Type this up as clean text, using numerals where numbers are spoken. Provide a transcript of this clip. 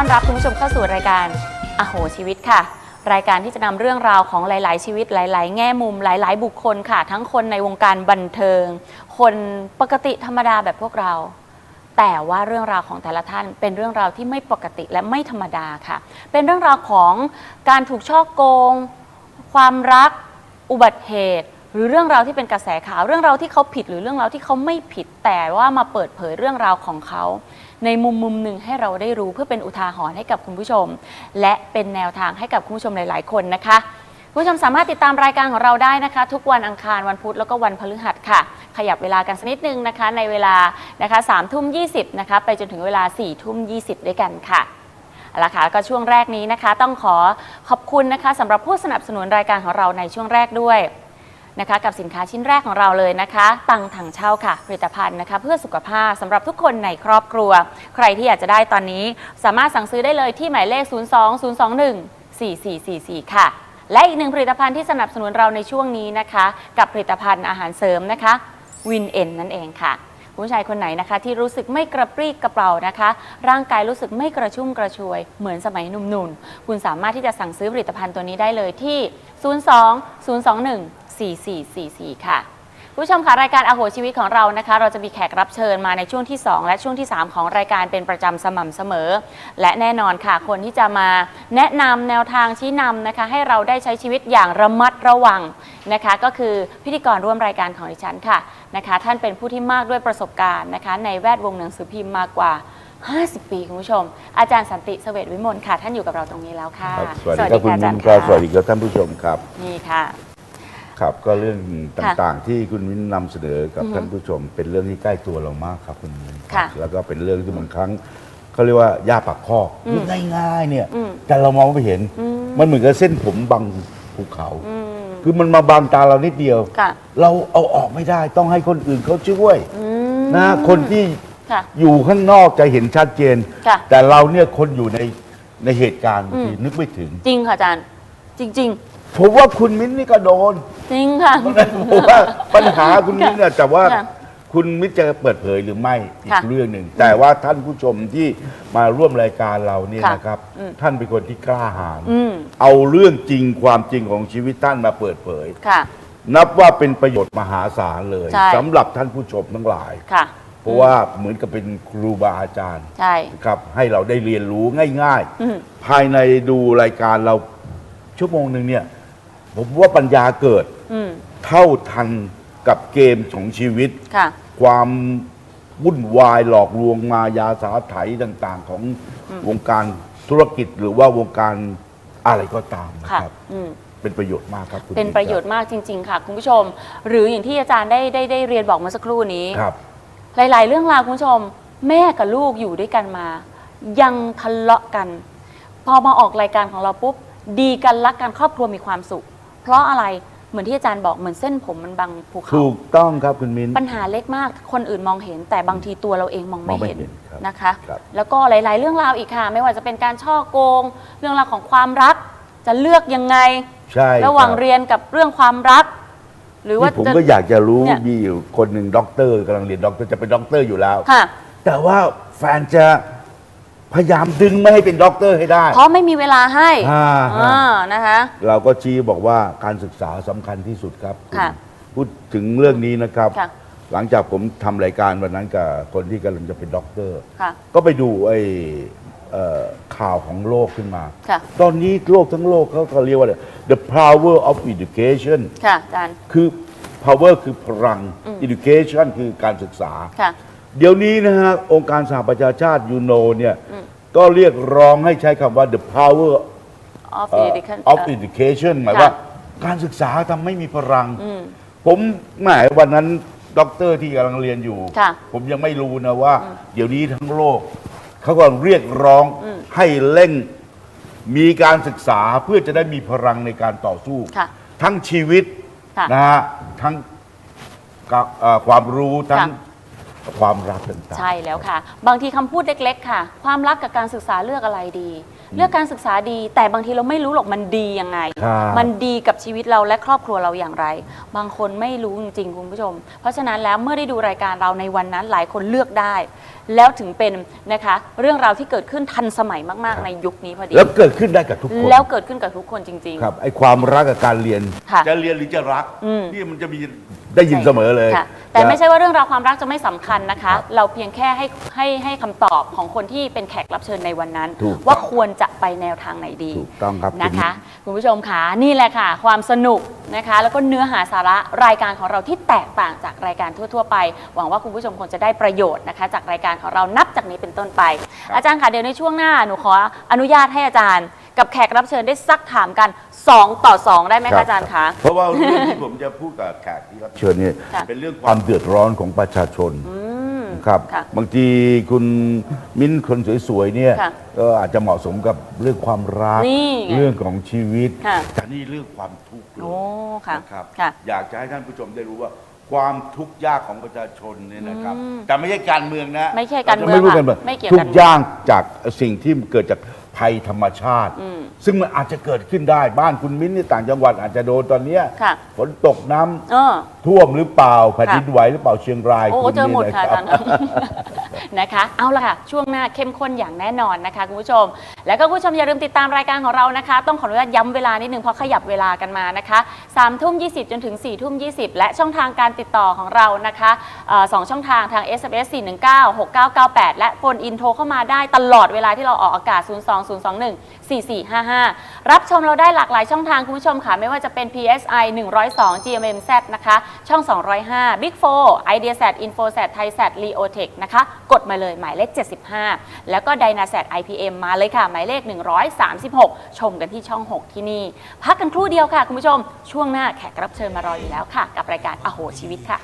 อนรับคุณผู้ชมเข้าสู่รายการอโหชีวิตค่ะรายการที่จะนำเรื่องราวของหลายๆชีวิตหลายๆแง่มุมหลายๆบุคคลค่ะทั้งคนในวงการบันเทิงคนปกติธรรมดาแบบพวกเราแต่ว่าเรื่องราวของแต่ละท่านเป็นเรื่องราวที่ไม่ปกติและไม่ธรรมดาค่ะเป็นเรื่องราวของการถูกฉ้อโกงความรักอุบัติเหตุหรือเรื่องราวที่เป็นกระแสข่าวเรื่องราวที่เขาผิดหรือเรื่องราวที่เขาไม่ผิดแต่ว่ามาเปิดเผยเรื่องราวของเขาในมุมหนึ่งให้เราได้รู้เพื่อเป็นอุทาหรณ์ให้กับคุณผู้ชมและเป็นแนวทางให้กับคุณผู้ชมหลายๆคนนะคะคุณผู้ชมสามารถติดตามรายการของเราได้นะคะทุกวันอังคารวันพุธแล้วก็วันพฤหัสค่ะขยับเวลากันสักนิดนึงนะคะในเวลานะคะ3:20นะคะไปจนถึงเวลา4:20ด้วยกันค่ะเอาละค่ะก็ช่วงแรกนี้นะคะต้องขอบคุณนะคะสำหรับผู้สนับสนุนรายการของเราในช่วงแรกด้วยนะคะกับสินค้าชิ้นแรกของเราเลยนะคะตังถังเช่าค่ะผลิตภัณฑ์นะคะเพื่อสุขภาพสำหรับทุกคนในครอบครัวใครที่อยากจะได้ตอนนี้สามารถสั่งซื้อได้เลยที่หมายเลข02-021-4444ค่ะและอีกหนึ่งผลิตภัณฑ์ที่สนับสนุนเราในช่วงนี้นะคะกับผลิตภัณฑ์อาหารเสริมนะคะวินเอ็นนั่นเองค่ะผู้ชายคนไหนนะคะที่รู้สึกไม่กระปรี้กระเปร่านะคะร่างกายรู้สึกไม่กระชุ่มกระชวยเหมือนสมัยหนุ่มๆคุณสามารถที่จะสั่งซื้อผลิตภัณฑ์ตัวนี้ได้เลยที่02-021-4444ค่ะผู้ชมค่ะรายการอโหชีวิตของเรานะคะเราจะมีแขกรับเชิญมาในช่วงที่2และช่วงที่3ของรายการเป็นประจำสม่ำเสมอและแน่นอนค่ะคนที่จะมาแนะนำแนวทางชี้นำนะคะให้เราได้ใช้ชีวิตอย่างระมัดระวังนะคะก็คือพิธีกรร่วมรายการของดิฉันค่ะนะคะท่านเป็นผู้ที่มากด้วยประสบการณ์นะคะในแวดวงหนังสือพิมพ์มากกว่า50 ปีคุณผู้ชมอาจารย์สันติเสวตวิมลค่ะท่านอยู่กับเราตรงนี้แล้วค่ะสวัสดีครับคุณมิ้นครับสวัสดีครับท่านผู้ชมครับนี่ค่ะครับก็เรื่องต่างๆที่คุณมิ้นนำเสนอกับท่านผู้ชมเป็นเรื่องที่ใกล้ตัวเรามากครับคุณมิ้นแล้วก็เป็นเรื่องที่บางครั้งเขาเรียกว่าย่าปักคอกง่ายๆเนี่ยแต่เรามองไม่เห็นมันเหมือนกับเส้นผมบังภูเขาคือมันมาบังตาเรานิดเดียวเราเอาออกไม่ได้ต้องให้คนอื่นเขาช่วยนะคนที่อยู่ข้างนอกจะเห็นชัดเจนแต่เราเนี่ยคนอยู่ในเหตุการณ์บางทีนึกไม่ถึงจริงค่ะอาจารย์จริงผมว่าคุณมิ้นนี่ก็โดนจริงค่ะผมว่าปัญหาคุณมิ้นเนี่ยแต่ว่าคุณมิ้นจะเปิดเผยหรือไม่อีกเรื่องหนึ่งแต่ว่าท่านผู้ชมที่มาร่วมรายการเราเนี่ยนะครับท่านเป็นคนที่กล้าหาญเอาเรื่องจริงความจริงของชีวิตท่านมาเปิดเผยนับว่าเป็นประโยชน์มหาศาลเลยสำหรับท่านผู้ชมทั้งหลายเพราะว่าเหมือนกับเป็นครูบาอาจารย์ครับให้เราได้เรียนรู้ง่ายๆภายในดูรายการเราชั่วโมงหนึ่งเนี่ยผมว่าปัญญาเกิดเท่าทันกับเกมของชีวิตความวุ่นวายหลอกลวงมายาสาไถต่างๆของวงการธุรกิจหรือว่าวงการอะไรก็ตามนะครับเป็นประโยชน์มากครับเป็นประโยชน์มากจริงๆค่ะคุณผู้ชมหรืออย่างที่อาจารย์ได้เรียนบอกเมื่อสักครู่นี้หลายๆเรื่องราวคุณผู้ชมแม่กับลูกอยู่ด้วยกันมายังทะเลาะกันพอมาออกรายการของเราปุ๊บดีกันรักกันครอบครัวมีความสุขเพราะอะไรเหมือนที่อาจารย์บอกเหมือนเส้นผมมันบังภูเขาถูกต้องครับคุณมิ้นปัญหาเล็กมากคนอื่นมองเห็นแต่บางทีตัวเราเองมองไม่เห็นนะคะแล้วก็หลายๆเรื่องราวอีกค่ะไม่ว่าจะเป็นการช่อโกงเรื่องราวของความรักจะเลือกยังไงระหว่างเรียนกับเรื่องความรักหรือว่าผมก็อยากจะรู้มีอยู่คนหนึ่งด็อกเตอร์กำลังเรียนด็อกเตอร์จะเป็นด็อกเตอร์อยู่แล้วแต่ว่าแฟนจะพยายามดึงไม่ให้เป็นด็อกเตอร์ให้ได้เพราะไม่มีเวลาให้นะคะเราก็ชี้บอกว่าการศึกษาสำคัญที่สุดครับพูดถึงเรื่องนี้นะครับหลังจากผมทำรายการวันนั้นกับคนที่กำลังจะเป็นด็อกเตอร์ก็ไปดูไอ้ข่าวของโลกขึ้นมาตอนนี้โลกทั้งโลกเขาเรียกว่า the power of education ค่ะอาจารย์คือ power คือพลัง education คือการศึกษาเดี๋ยวนี้นะฮะองค์การสหประชาชาติยูโนเนี่ยก็เรียกร้องให้ใช้คำว่า the power of education หมายว่าการศึกษาทำให้มีพลังผมหมายวันนั้นด็อกเตอร์ที่กำลังเรียนอยู่ผมยังไม่รู้นะว่าเดี๋ยวนี้ทั้งโลกเขาก็เรียกร้องให้เร่งมีการศึกษาเพื่อจะได้มีพลังในการต่อสู้ทั้งชีวิตนะฮะทั้งความรู้ทั้งความรักต่างๆใช่แล้วค่ะบางทีคำพูดเล็กๆค่ะความรักกับการศึกษาเลือกอะไรดี เลือกการศึกษาดีแต่บางทีเราไม่รู้หรอกมันดียังไง ครับ มันดีกับชีวิตเราและครอบครัวเราอย่างไร บางคนไม่รู้จริงๆคุณผู้ชม เพราะฉะนั้นแล้วเมื่อได้ดูรายการเราในวันนั้นหลายคนเลือกได้ แล้วถึงเป็นนะคะเรื่องราวที่เกิดขึ้นทันสมัยมากๆในยุคนี้พอดี แล้วเกิดขึ้นได้กับทุกคน แล้วเกิดขึ้นกับทุกคนจริง ครับไอ้ความรักกับการเรียน ค่ะ จะเรียนหรือจะรัก อืม นี่มันจะมีได้ยินเสมอเลย ค่ะแต่ไม่ใช่ว่าเรื่องราวความรักจะไม่สำคัญนะคะ เราเพียงแค่ให้คำตอบของคนที่เป็นแขกรับเชิญในวันนั้น ถูกต้อง ว่าควรจะไปแนวทางไหนดี ถูกต้องครับ นะคะคุณผู้ชมคะนี่แหละค่ะ ความสนุกนะคะแล้วก็เนื้อหาสาระรายการของเราที่แตกต่างจากรายการทั่ว ๆ ไป หวังว่าคุณผู้ชมคงจะได้ประโยชน์นะคะจากรายการของเรานับจากนี้เป็นต้นไป อาจารย์คะเดี๋ยวในช่วงหน้าหนูขออนุญาตให้อาจารย์ กับแขกรับเชิญได้ซักถามกัน2 ต่อ 2ได้ไหมคะอาจารย์คะ เพราะว่าเรื่องที่ผมจะพูดกับแขกที่รับเชิญเนี่ย ค่ะ เป็นเรื่องความเดือดร้อนของประชาชน ม ครับ ค่ะ บางทีคุณมิ้นคนสวยๆเนี่ย ค่ะ ก็อาจจะเหมาะสมกับเรื่องความรัก นี่ไง เรื่องของชีวิต ค่ะ แต่นี่เรื่องความทุกข์เลย โอ้ค่ะ นะครับ ค่ะ อยากจะให้ท่านผู้ชมได้รู้ว่าความทุกข์ยากของประชาชนเนี่ยนะครับ อืม แต่ไม่ใช่การเมืองนะ ไม่ใช่การเมือง ไม่รู้กันเมือง ไม่เกี่ยว ทุ กัน กข์ยากจากสิ่งที่เกิดจากภัยธรรมชาติ อืม ซึ่งมันอาจจะเกิดขึ้นได้บ้านคุณมิ้นที่ต่างจังหวัดอาจจะโดนตอนเนี้ย ค่ะ ฝนตกน้ำ เออ ท่วมหรือเปล่าแผ่นดินไหวหรือเปล่าเชียงราย โอ้ คุณ เจอหมด นี่ ค่ะ น อาจารย์ นะคะ เอาละค่ะ ช่วงหน้าเข้มข้นอย่างแน่นอนนะคะคุณผู้ชม แล้วก็คุณผู้ชมอย่าลืมติดตามรายการของเรานะคะ ต้องขออนุญาตย้ำเวลานิดนึงเพราะขยับเวลากันมานะคะ3:20 จนถึง4:20 และช่องทางการติดต่อของเรานะคะ2 ช่องทางทาง SMS 419-6998 และโฟนอินโทรเข้ามาได้ตลอดเวลาที่เราออกอากาศ 020214455 รับชมเราได้หลากหลายช่องทางคุณผู้ชมค่ะไม่ว่าจะเป็น PSI 102 GMMZ นะคะช่อง 205 Big 4 IdeaSat InfoSat ThaiSat Leotech นะคะกดมาเลยหมายเลข 75 แล้วก็ Dynasat IPM มาเลยค่ะหมายเลข 136 ชมกันที่ช่อง 6 ที่นี่ พักกันครู่เดียวค่ะคุณผู้ชมช่วงหน้าแขกรับเชิญมารออยู่แล้วค่ะ กับรายการอโหชีวิตค่ะ